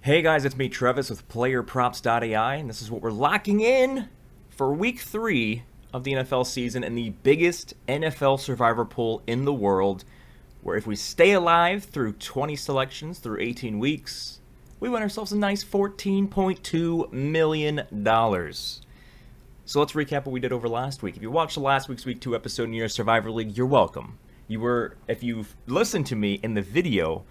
Hey guys, it's me, Trevis, with PlayerProps.ai, and this is what we're locking in for Week 3 of the NFL season and the biggest NFL survivor pool in the world, where if we stay alive through 20 selections through 18 weeks, we win ourselves a nice $14.2 million. So let's recap what we did over last week. If you watched the last week's Week 2 episode in your Survivor League, you're welcome. If you've listened to me in the video,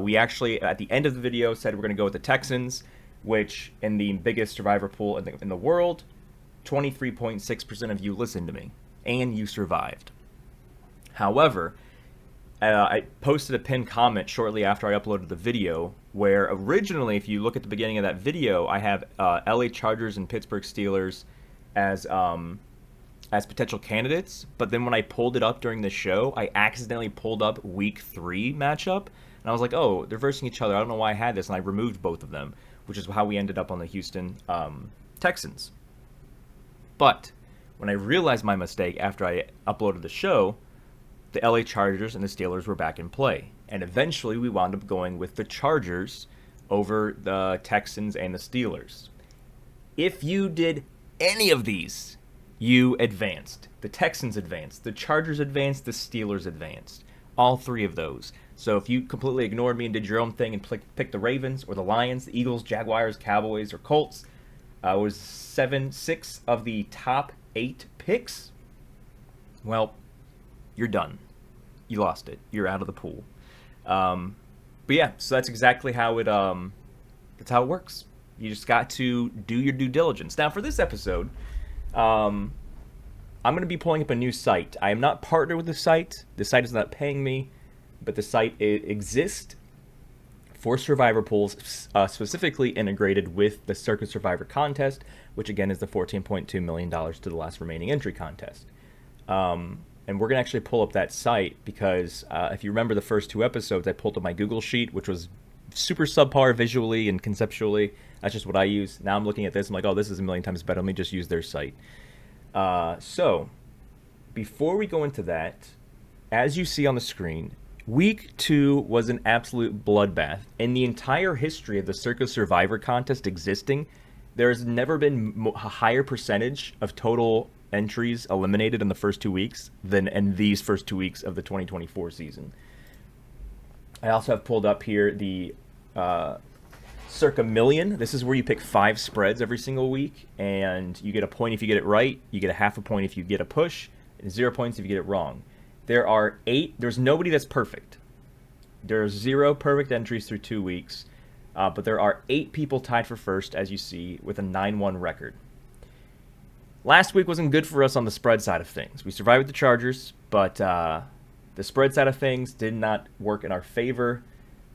we actually, at the end of the video, said we're going to go with the Texans, which, in the biggest survivor pool in the world, 23.6% of you listened to me, and you survived. However, I posted a pinned comment shortly after I uploaded the video, where originally, if you look at the beginning of that video, I have LA Chargers and Pittsburgh Steelers as potential candidates, but then when I pulled it up during the show, I accidentally pulled up Week 3 matchup, and I was like, oh, they're versing each other. I don't know why I had this, and I removed both of them, which is how we ended up on the Houston Texans. But when I realized my mistake after I uploaded the show, the LA Chargers and the Steelers were back in play, and eventually we wound up going with the Chargers over the Texans and the Steelers. If you did any of these, you advanced. The Texans advanced, the Chargers advanced, the Steelers advanced. All three of those. So if you completely ignored me and did your own thing and picked the Ravens or the Lions, the Eagles, Jaguars, Cowboys, or Colts, was 6 of the top 8 picks, well, you're done. You lost it. You're out of the pool. But yeah, so that's exactly how it works. You just got to do your due diligence. Now, for this episode, I'm going to be pulling up a new site. I am not partnered with the site. The site is not paying me, but the site exists for survivor pools, specifically integrated with the Circa Survivor contest, which again is the $14.2 million to the last remaining entry contest. And we're going to actually pull up that site because if you remember the first 2 episodes, I pulled up my Google Sheet, which was super subpar visually and conceptually. That's just what I use. Now I'm looking at this, I'm like, oh, this is a million times better. Let me just use their site. So before we go into that, as you see on the screen, Week 2 was an absolute bloodbath. In the entire history of the Circa Survivor contest existing, there's never been a higher percentage of total entries eliminated in the first 2 weeks than in these first 2 weeks of the 2024 season. I also have pulled up here the Circa Million. This is where you pick 5 spreads every single week, and you get a point if you get it right, you get a half a point if you get a push, and 0 points if you get it wrong. There's nobody that's perfect. There's 0 perfect entries through 2 weeks, but there are 8 people tied for first, as you see, with a 9-1 record. Last week wasn't good for us on the spread side of things. We survived with the Chargers, but the spread side of things did not work in our favor.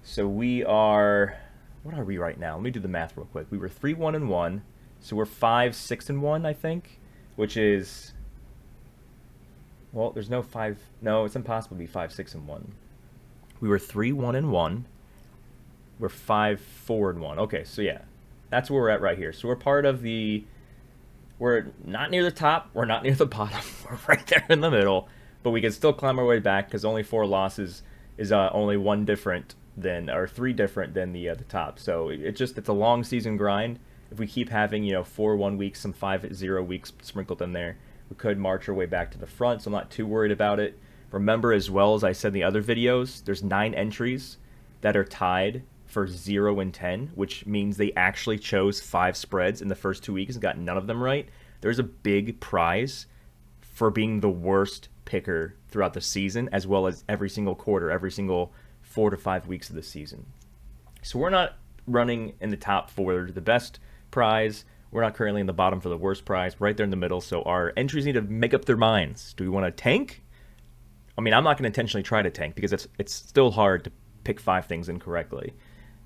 So we are, what are we right now? Let me do the math real quick. We were 3-1-1, so we're 5-6-1, I think, which is, well, there's no 5. No, it's impossible to be 5-6-1. We were 3-1-1. We're 5-4-1. Okay, so yeah, that's where we're at right here. So we're part of the. We're not near the top. We're not near the bottom. We're right there in the middle, but we can still climb our way back because only 4 losses is only 1 different than, or 3 different than the top. So it's a long season grind. If we keep having 4 1 weeks, some 5-0 weeks sprinkled in there, we could march our way back to the front. So I'm not too worried about it. Remember, as well as I said in the other videos, there's 9 entries that are tied for 0 and 10, which means they actually chose 5 spreads in the first 2 weeks and got none of them right. There's a big prize for being the worst picker throughout the season, as well as every single quarter, every single 4 to 5 weeks of the season. So we're not running in the top for the best prize. We're not currently in the bottom for the worst prize. Right there in the middle. So our entries need to make up their minds. Do we want to tank? I mean, I'm not going to intentionally try to tank because it's still hard to pick 5 things incorrectly.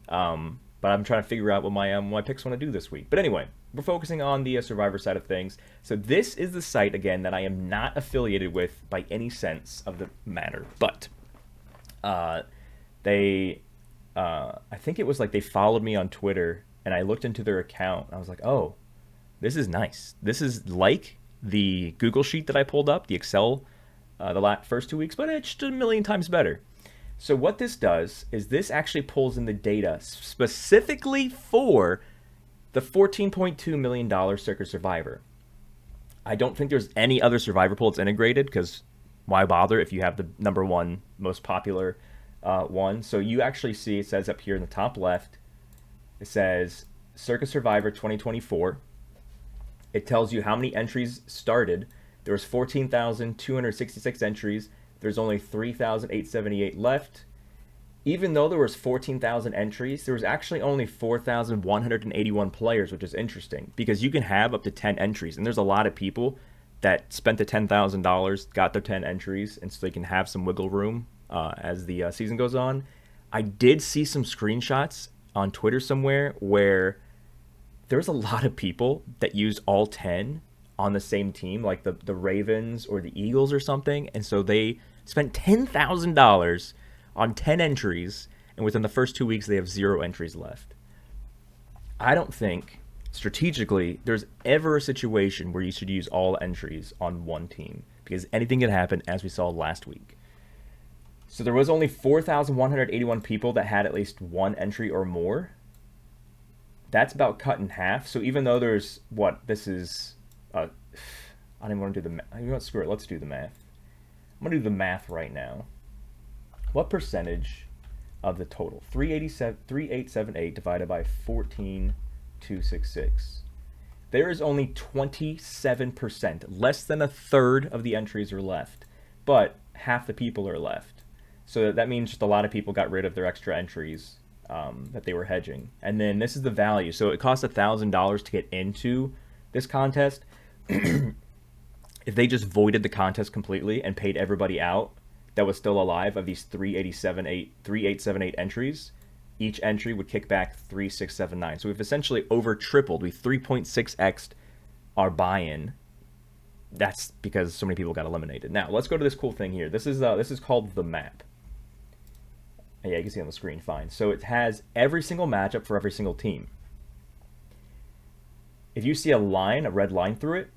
But I'm trying to figure out what my picks want to do this week. But anyway, we're focusing on the Survivor side of things. So this is the site, again, that I am not affiliated with by any sense of the matter. But I think it was like they followed me on Twitter, and I looked into their account, and I was like, oh, this is nice. This is like the Google Sheet that I pulled up, the Excel, the first 2 weeks, but it's just a million times better. So what this does is this actually pulls in the data specifically for the $14.2 million Circa Survivor. I don't think there's any other Survivor pool that's integrated, because why bother if you have the number one most popular one? So you actually see, it says up here in the top left, it says Circa Survivor 2024. It tells you how many entries started. There was 14,266 entries. There's only 3,878 left. Even though there was 14,000 entries, there was actually only 4,181 players, which is interesting because you can have up to 10 entries. And there's a lot of people that spent the $10,000, got their 10 entries, and so they can have some wiggle room as the season goes on. I did see some screenshots on Twitter somewhere where there's a lot of people that used all 10 on the same team, like the Ravens or the Eagles or something. And so they spent $10,000 on 10 entries, and within the first 2 weeks, they have 0 entries left. I don't think, strategically, there's ever a situation where you should use all entries on one team, because anything can happen, as we saw last week. So there was only 4,181 people that had at least one entry or more. That's about cut in half. So even though there's, this is, I don't even want to do the math. You know what, screw it, let's do the math. I'm going to do the math right now. What percentage of the total? 3,878 divided by 14,266. There is only 27%. Less than a third of the entries are left, but half the people are left. So that means just a lot of people got rid of their extra entries that they were hedging. And then this is the value. So it costs $1,000 to get into this contest. If they just voided the contest completely and paid everybody out that was still alive of these 3,878 entries, each entry would kick back 3,679. So we've essentially over tripled. We 3.6x'd our buy-in. That's because so many people got eliminated. Now let's go to this cool thing here. This is called the map. Yeah, you can see on the screen fine. So it has every single matchup for every single team. If you see a line, a red line through it,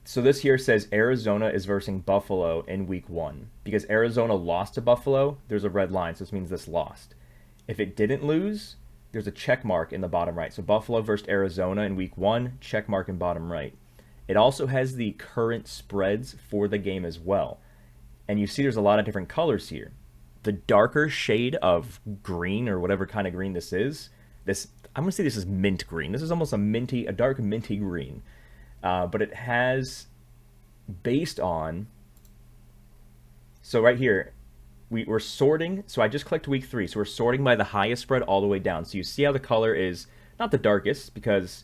so this here says Arizona is versing Buffalo in week 1. Because Arizona lost to Buffalo, there's a red line, so this means this lost. If it didn't lose, there's a check mark in the bottom right. So Buffalo versus Arizona in week 1, check mark in bottom right. It also has the current spreads for the game as well. And you see there's a lot of different colors here. The darker shade of green, or whatever kind of green this is, I'm going to say this is mint green. This is almost a dark minty green. But it has, based on, so right here, we're sorting, so I just clicked week 3, so we're sorting by the highest spread all the way down. So you see how the color is not the darkest, because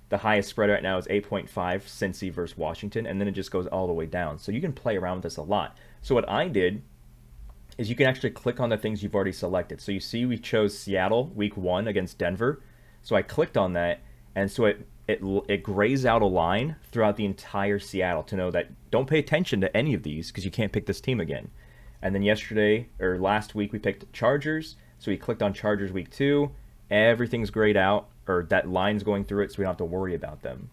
the highest spread right now is 8.5, Cincy versus Washington, and then it just goes all the way down. So you can play around with this a lot. So what I did is you can actually click on the things you've already selected. So you see we chose Seattle week 1 against Denver. So I clicked on that, and so it grays out a line throughout the entire Seattle to know that don't pay attention to any of these because you can't pick this team again. And then last week we picked Chargers, so we clicked on Chargers week 2. Everything's grayed out, or that line's going through it, so we don't have to worry about them.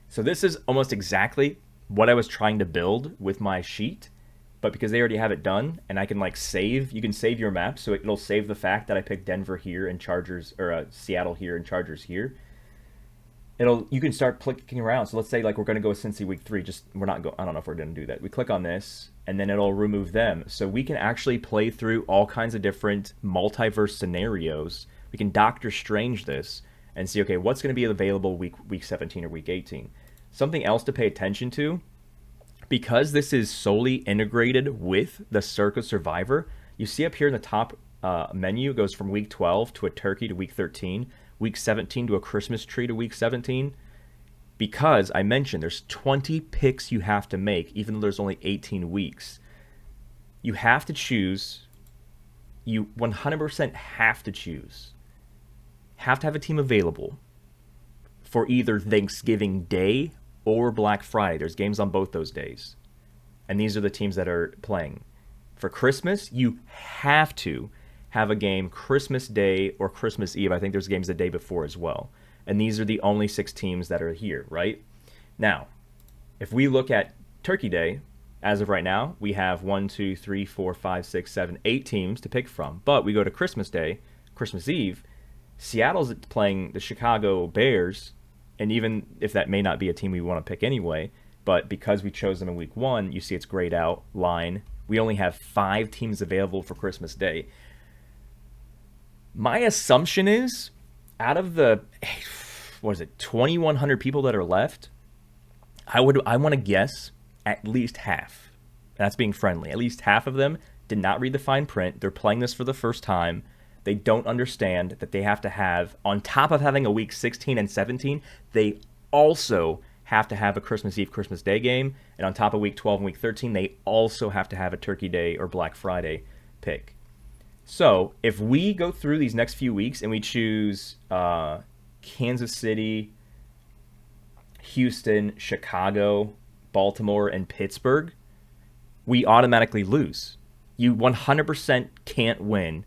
So this is almost exactly what I was trying to build with my sheet, but because they already have it done, and I can save, you can save your map, so it'll save the fact that I picked Denver here and Chargers, or Seattle here and Chargers here. You can start clicking around. So let's say we're going to go with Cincy week 3. I don't know if we're going to do that. We click on this, and then it'll remove them. So we can actually play through all kinds of different multiverse scenarios. We can Doctor Strange this and see, okay, what's going to be available week 17 or week 18. Something else to pay attention to, because this is solely integrated with the Circa Survivor, you see up here in the top menu, it goes from week 12 to a turkey to week 13. Week 17 to a Christmas tree to week 17, because I mentioned there's 20 picks you have to make, even though there's only 18 weeks. You have to choose. You 100% have to choose. Have to have a team available for either Thanksgiving Day or Black Friday. There's games on both those days. And these are the teams that are playing. For Christmas, you have to have a game Christmas Day or Christmas Eve. I think there's games the day before as well. And these are the only 6 teams that are here, right? Now, if we look at Turkey Day, As of right now, we have 8 teams to pick from. But we go to Christmas Day, Christmas Eve. Seattle's playing the Chicago Bears, and even if that may not be a team we want to pick anyway, but because we chose them in week 1, you see it's grayed out line. We only have 5 teams available for Christmas Day. My assumption is, out of the 2,100 people that are left, I want to guess at least half. And that's being friendly. At least half of them did not read the fine print. They're playing this for the first time. They don't understand that they have to have, on top of having a week 16 and 17, they also have to have a Christmas Eve, Christmas Day game. And on top of week 12 and week 13, they also have to have a Turkey Day or Black Friday pick. So if we go through these next few weeks and we choose Kansas City, Houston, Chicago, Baltimore, and Pittsburgh, we automatically lose. You 100% can't win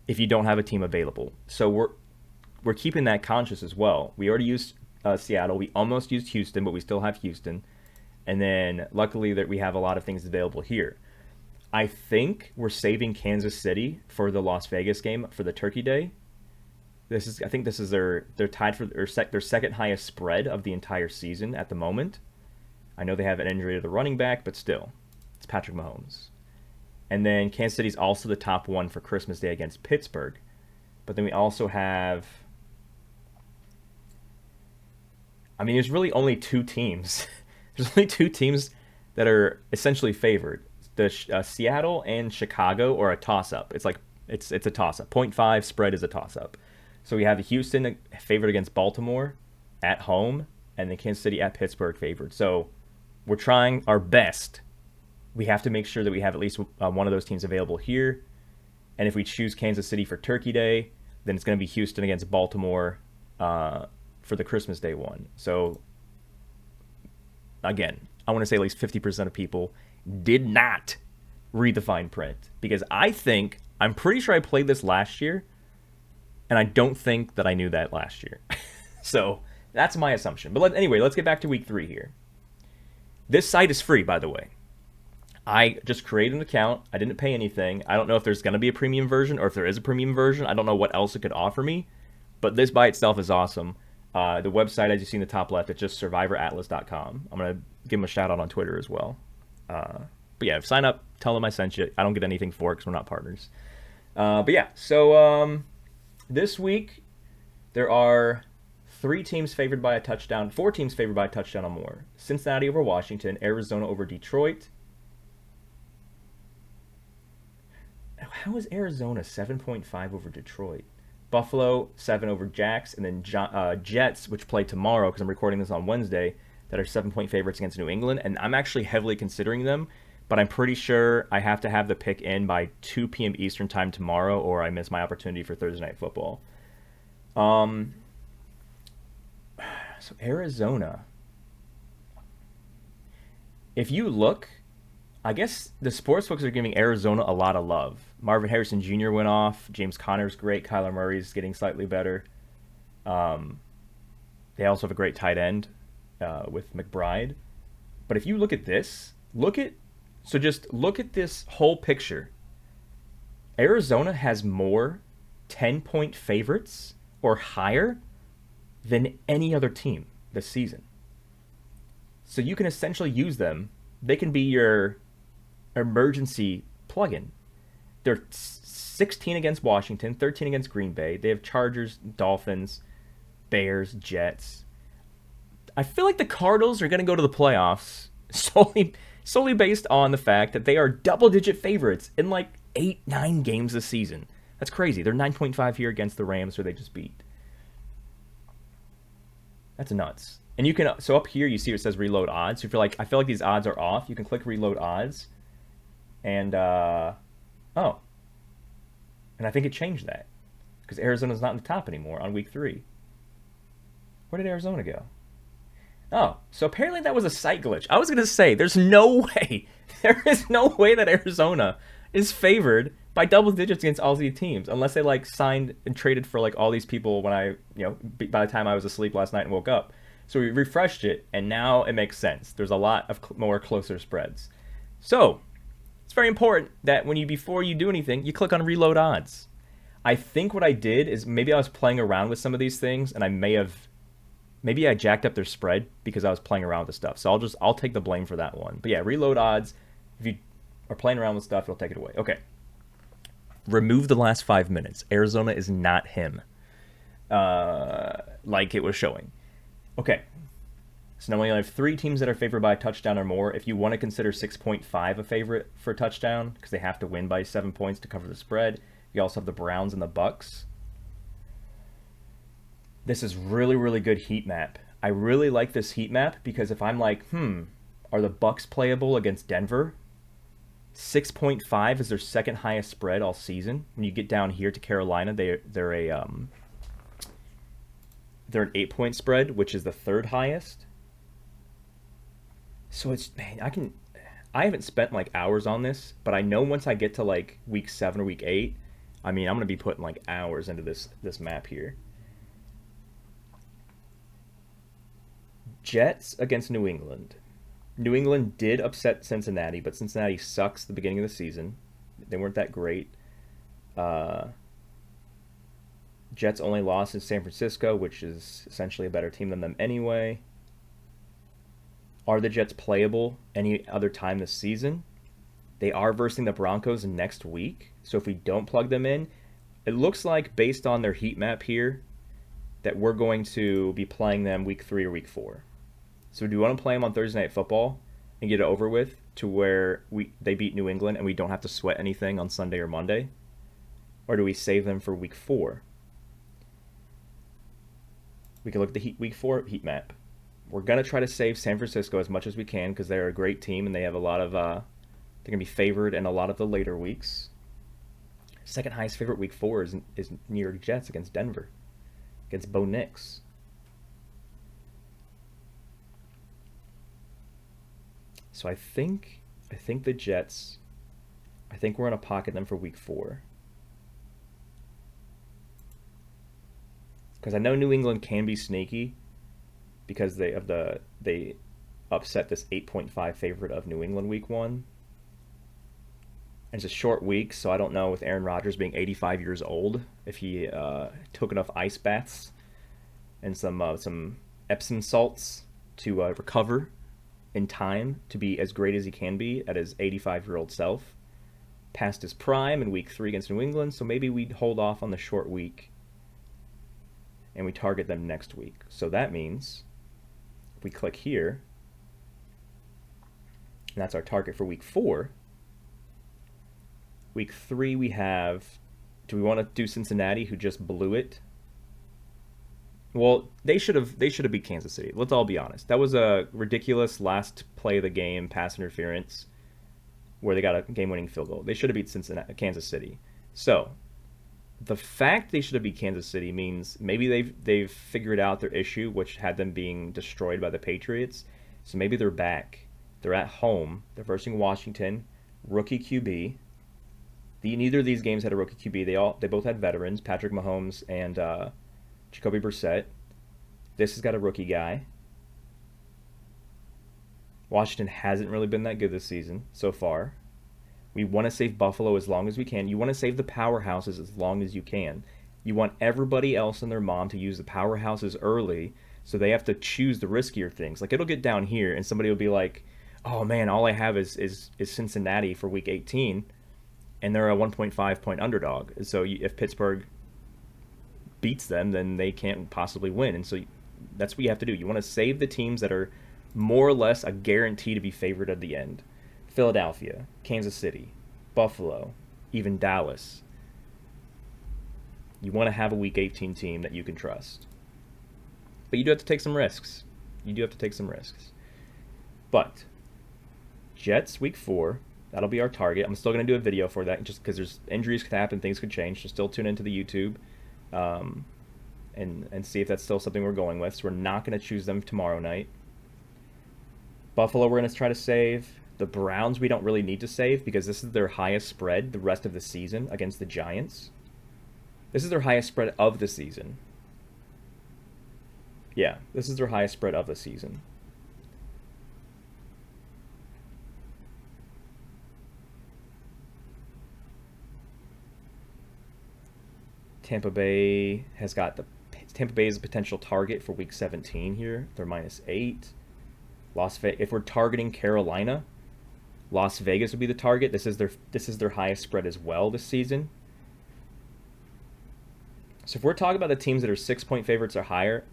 if you don't have a team available. So we're keeping that conscious as well. We already used Seattle. We almost used Houston, but we still have Houston. And then luckily that we have a lot of things available here. I think we're saving Kansas City for the Las Vegas game for the Turkey Day. I think this is they're tied for their second highest spread of the entire season at the moment. I know they have an injury to the running back, but still, it's Patrick Mahomes. And then Kansas City's also the top one for Christmas Day against Pittsburgh. But then we also have, there's really only 2 teams. There's only 2 teams that are essentially favored. The Seattle and Chicago are a toss-up. It's a toss-up. 0.5 spread is a toss-up. So we have Houston favored against Baltimore at home, and then Kansas City at Pittsburgh favored. So we're trying our best. We have to make sure that we have at least one of those teams available here. And if we choose Kansas City for Turkey Day, then it's going to be Houston against Baltimore for the Christmas Day one. So again, I want to say at least 50% of people did not read the fine print, because I'm pretty sure I played this last year, and I don't think that I knew that last year. So that's my assumption. But anyway, let's get back to week 3 here. This site is free, by the way. I just created an account. I didn't pay anything. I don't know if there's going to be a premium version, or if there is a premium version. I don't know what else it could offer me, but this by itself is awesome. The website, as you see in the top left, it's just survivoratlas.com. I'm going to give them a shout out on Twitter as well. But yeah, sign up, tell them I sent you. I don't get anything for it because we're not partners. But yeah, so this week there are 4 teams favored by a touchdown or more. Cincinnati over Washington, Arizona over Detroit. How is Arizona 7.5 over Detroit? Buffalo 7 over Jacks, and then Jets, which play tomorrow because I'm recording this on Wednesday, that are 7-point favorites against New England, and I'm actually heavily considering them, but I'm pretty sure I have to have the pick in by 2 p.m. Eastern time tomorrow, or I miss my opportunity for Thursday Night Football. So Arizona. If you look, I guess the sportsbooks are giving Arizona a lot of love. Marvin Harrison Jr. went off. James Conner's great. Kyler Murray's getting slightly better. They also have a great tight end with McBride. But if you look at this, just look at this whole picture. Arizona has more 10-point favorites or higher than any other team this season. So you can essentially use them. They can be your emergency plug-in. They're 16 against Washington, 13 against Green Bay. They have Chargers, Dolphins, Bears, Jets. I feel like the Cardinals are going to go to the playoffs solely based on the fact that they are double-digit favorites in like 8-9 games this season. That's crazy. They're 9.5 here against the Rams, who they just beat. That's nuts. And you can, so up here you see it says reload odds. So if you're like, I feel like these odds are off, you can click reload odds. And, and I think it changed that. Because Arizona's not in the top anymore on week 3. Where did Arizona go? Oh, so apparently that was a site glitch. I was going to say, there is no way that Arizona is favored by double digits against all these teams, unless they like signed and traded for like all these people when I, by the time I was asleep last night and woke up. So we refreshed it, and now it makes sense. There's a lot of more closer spreads. So it's very important that before you do anything, you click on reload odds. I think what I did is maybe I was playing around with some of these things, and maybe I jacked up their spread because I was playing around with the stuff. So I'll take the blame for that one. But yeah, reload odds. If you are playing around with stuff, it'll take it away. Okay. Remove the last 5 minutes. Arizona is not him, like it was showing. Okay. So now we only have 3 teams that are favored by a touchdown or more. If you want to consider 6.5 a favorite for a touchdown, because they have to win by 7 points to cover the spread. You also have the Browns and the Bucks. This is really, really good heat map. I really like this heat map because if I'm like, are the Bucks playable against Denver? 6.5 is their second highest spread all season. When you get down here to Carolina, they're an 8-point spread, which is the third highest. So I haven't spent like hours on this, but I know once I get to like week 7 or week 8, I'm gonna be putting like hours into this map here. Jets against New England. New England did upset Cincinnati, but Cincinnati sucks the beginning of the season. They weren't that great. Jets only lost in San Francisco, which is essentially a better team than them anyway. Are the Jets playable any other time this season? They are versing the Broncos next week. So if we don't plug them in, it looks like based on their heat map here that we're going to be playing them week 3 or week 4. So do you want to play them on Thursday Night Football and get it over with to where they beat New England and we don't have to sweat anything on Sunday or Monday? Or do we save them for week 4? We can look at the week 4 heat map. We're going to try to save San Francisco as much as we can because they're a great team and they have a lot of they're going to be favored in a lot of the later weeks. Second highest favorite week 4 is New York Jets against Denver, against Bo Nix. So I think the Jets, I think we're going to pocket them for week 4. Because I know New England can be sneaky because they upset this 8.5 favorite of New England week 1. And it's a short week, so I don't know with Aaron Rodgers being 85 years old if he took enough ice baths and some Epsom salts to recover in time to be as great as he can be at his 85-year-old self. Past his prime in week 3 against New England, so maybe we'd hold off on the short week and we target them next week. So that means if we click here, and that's our target for week 4. Week 3 we have, do we want to do Cincinnati, who just blew it? Well, they should have beat Kansas City. Let's all be honest. That was a ridiculous last play of the game pass interference where they got a game-winning field goal. They should have beat Kansas City. So the fact they should have beat Kansas City means maybe they've figured out their issue, which had them being destroyed by the Patriots. So maybe they're back. They're at home. They're versing Washington, rookie QB. Neither of these games had a rookie QB. They both had veterans, Patrick Mahomes and Jacoby Brissett. This has got a rookie guy. Washington hasn't really been that good this season so far. We want to save Buffalo as long as we can. You want to save the powerhouses as long as you can. You want everybody else and their mom to use the powerhouses early so they have to choose the riskier things. Like it'll get down here and somebody will be like, oh man, all I have is Cincinnati for week 18. And they're a 1.5 point underdog. So if Pittsburgh beats them, then they can't possibly win. And so that's what you have to do. You want to save the teams that are more or less a guarantee to be favored at the end. Philadelphia, Kansas City, Buffalo, even Dallas. You want to have a week 18 team that you can trust. But you do have to take some risks. But Jets week 4. That'll be our target. I'm still going to do a video for that just because there's injuries could happen, things could change. So still tune into the YouTube and see if that's still something we're going with. So we're not going to choose them tomorrow night. Buffalo we're going to try to save. The Browns we don't really need to save because this is their highest spread the rest of the season against the Giants. This is their highest spread of the season. Yeah, this is their highest spread of the season. Tampa Bay has got the Tampa Bay is a potential target for Week 17 here. They're -8. If we're targeting Carolina, Las Vegas would be the target. This is their highest spread as well this season. So if we're talking about the teams that are 6-point favorites or higher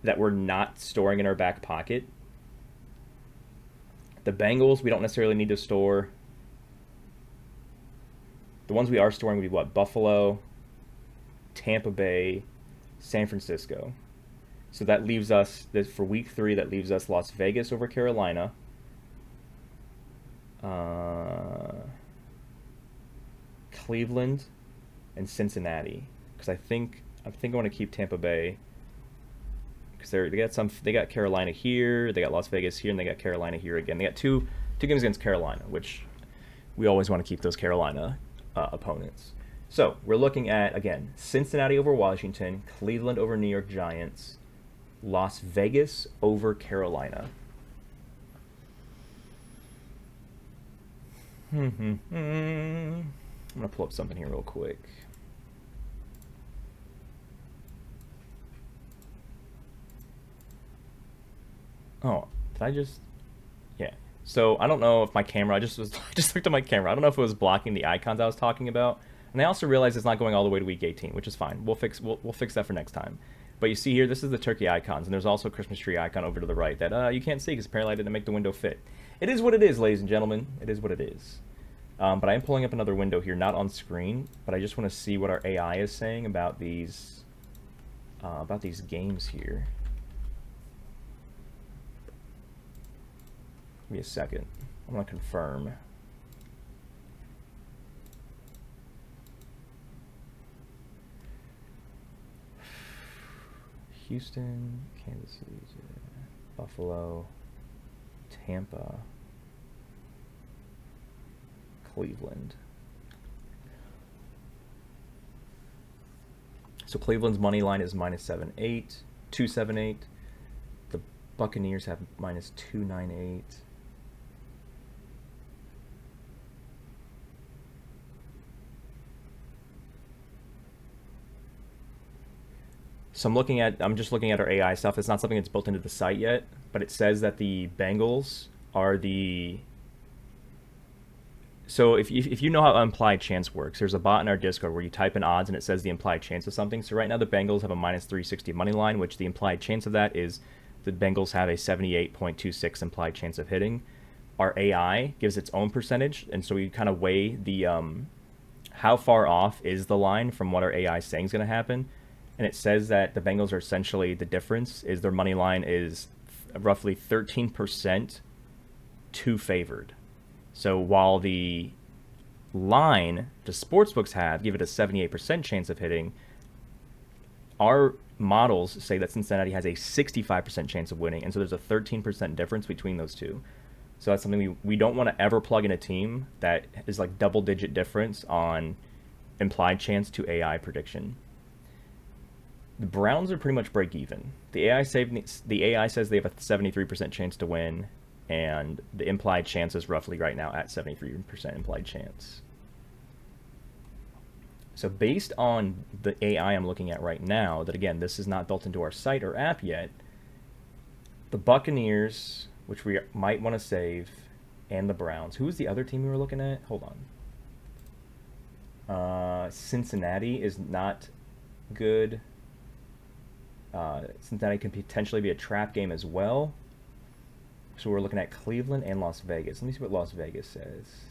that we're not storing in our back pocket, the Bengals we don't necessarily need to store. The ones we are storing would be what? Buffalo, Tampa Bay, San Francisco. So that leaves us, for Week 3, that leaves us Las Vegas over Carolina. Cleveland and Cincinnati. Because I think I want to keep Tampa Bay. Because they got Carolina here, they got Las Vegas here, and they got Carolina here again. They got two games against Carolina, which we always want to keep those Carolina opponents. So we're looking at, again, Cincinnati over Washington, Cleveland over New York Giants, Las Vegas over Carolina. I'm going to pull up something here real quick. Oh, did I just... Yeah. So I don't know if my camera... I just looked at my camera. I don't know if it was blocking the icons I was talking about. And I also realized it's not going all the way to Week 18, which is fine. We'll fix that for next time. But you see here, this is the turkey icons, and there's also a Christmas tree icon over to the right that you can't see because apparently I didn't make the window fit. It is what it is, ladies and gentlemen. It is what it is. But I am pulling up another window here, not on screen, but I just want to see what our AI is saying about these games here. Give me a second. I'm going to confirm. Houston, Kansas City, Buffalo, Tampa, Cleveland. So Cleveland's money line is -278. The Buccaneers have -298. So I'm just looking at our AI stuff. It's not something that's built into the site yet, but it says that the Bengals are the... So if you know how implied chance works, there's a bot in our Discord where you type in odds and it says the implied chance of something. So right now the Bengals have a -360 money line, which the implied chance of that is the Bengals have a 78.26 implied chance of hitting. Our AI gives its own percentage, and so we kind of weigh the how far off is the line from what our AI is saying is going to happen. And it says that the Bengals are essentially, the difference is their money line is roughly 13% too favored. So while the line the sportsbooks have give it a 78% chance of hitting, our models say that Cincinnati has a 65% chance of winning. And so there's a 13% difference between those two. So that's something we don't want to ever plug in a team that is like double-digit difference on implied chance to AI prediction. The Browns are pretty much break even. The AI says they have a 73% chance to win, and the implied chance is roughly right now at 73% implied chance. So based on the AI I'm looking at right now, that again, this is not built into our site or app yet, the Buccaneers, which we might want to save, and the Browns. Who was the other team we were looking at? Hold on. Cincinnati is not good. Cincinnati can potentially be a trap game as well. So we're looking at Cleveland and Las Vegas. Let me see what Las Vegas says.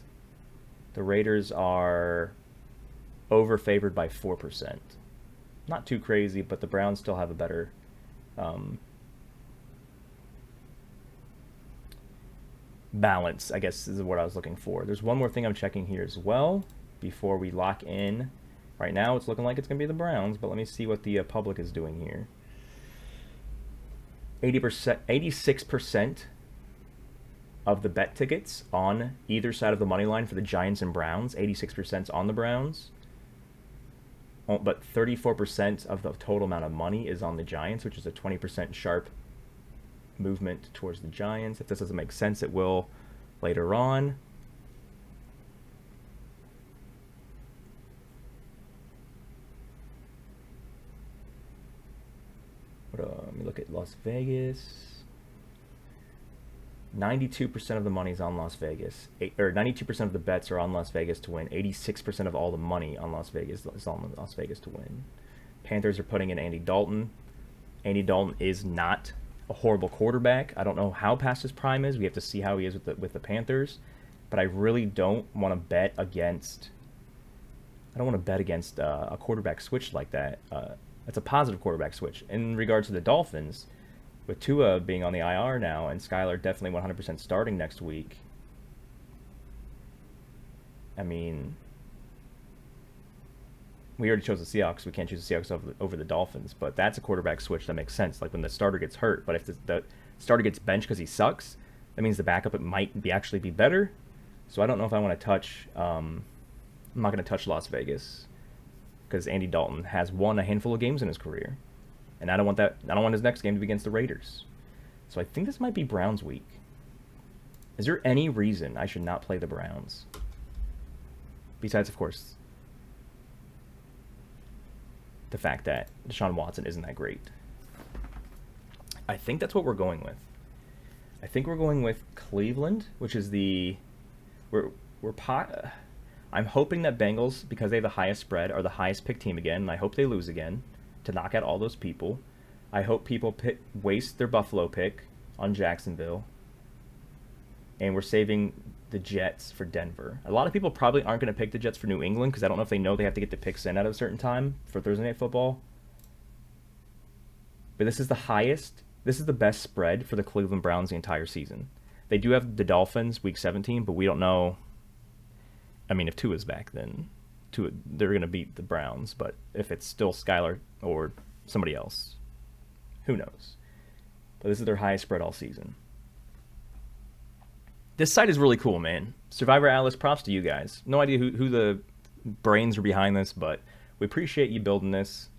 The Raiders are over-favored by 4%. Not too crazy, but the Browns still have a better balance, I guess is what I was looking for. There's one more thing I'm checking here as well before we lock in. Right now it's looking like it's going to be the Browns, but let me see what the public is doing here. 86% of the bet tickets on either side of the money line for the Giants and Browns, 86% on the Browns. But 34% of the total amount of money is on the Giants, which is a 20% sharp movement towards the Giants. If this doesn't make sense, it will later on. But let me look at Las Vegas. 92% of the money is on Las Vegas. 92% of the bets are on Las Vegas to win. 86% of all the money on Las Vegas is on Las Vegas to win. Panthers are putting in Andy Dalton. Andy Dalton is not a horrible quarterback. I don't know how past his prime is. We have to see how he is with the Panthers. But I really don't want to bet against. I don't want to bet against a quarterback switch like that. It's a positive quarterback switch. In regards to the Dolphins, with Tua being on the IR now and Skylar definitely 100% starting next week, I mean, we already chose the Seahawks. We can't choose the Seahawks over the Dolphins, but that's a quarterback switch that makes sense. Like when the starter gets hurt, but if the starter gets benched because he sucks, that means the backup actually be better. So I don't know if I want to touch. I'm not going to touch Las Vegas because Andy Dalton has won a handful of games in his career. And I don't want that. I don't want his next game to be against the Raiders. So I think this might be Browns week. Is there any reason I should not play the Browns? Besides, of course, the fact that Deshaun Watson isn't that great. I think that's what we're going with. I think we're going with Cleveland, which is I'm hoping that Bengals, because they have the highest spread, are the highest pick team again, and I hope they lose again to knock out all those people. I hope people waste their Buffalo pick on Jacksonville. And we're saving the Jets for Denver. A lot of people probably aren't going to pick the Jets for New England because I don't know if they know they have to get the picks in at a certain time for Thursday Night Football. But this is the highest. This is the best spread for the Cleveland Browns the entire season. They do have the Dolphins week 17, but we don't know. I mean, if Tua's back, then they're going to beat the Browns. But if it's still Skylar or somebody else, who knows? But this is their highest spread all season. This site is really cool, man. Survivor Atlas, props to you guys. No idea who the brains are behind this, but we appreciate you building this.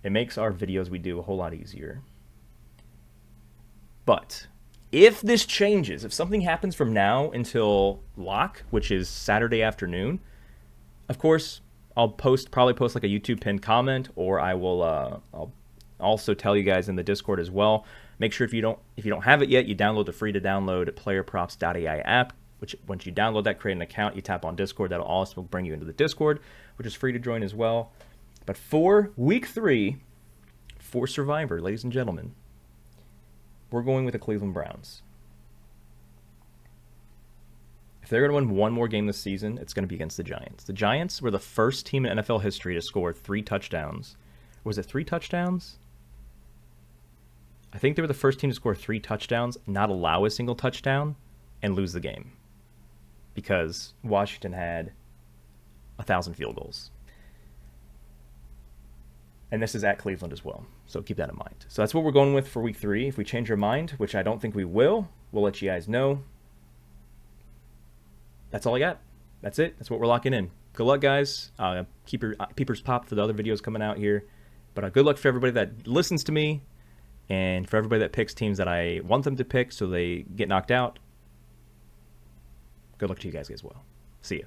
It makes our videos we do a whole lot easier. But if this changes, if something happens from now until lock, which is Saturday afternoon, of course, I'll probably post like a YouTube pinned comment, or I'll also tell you guys in the Discord as well. Make sure if you don't have it yet, you download the free to download PlayerProps.ai app, which once you download that, create an account, you tap on Discord. That'll also bring you into the Discord, which is free to join as well. But for week 3, for Survivor, ladies and gentlemen, we're going with the Cleveland Browns. If they're going to win one more game this season, it's going to be against the Giants. The Giants were the first team in NFL history to score 3 touchdowns. Was it 3 touchdowns? I think they were the first team to score 3 touchdowns, not allow a single touchdown, and lose the game. Because Washington had 1,000 field goals. And this is at Cleveland as well. So keep that in mind. So that's what we're going with for week 3. If we change our mind, which I don't think we will, we'll let you guys know. That's all I got. That's it. That's what we're locking in. Good luck, guys. Keep your peepers popped for the other videos coming out here. But good luck for everybody that listens to me. And for everybody that picks teams that I want them to pick so they get knocked out, good luck to you guys as well. See ya.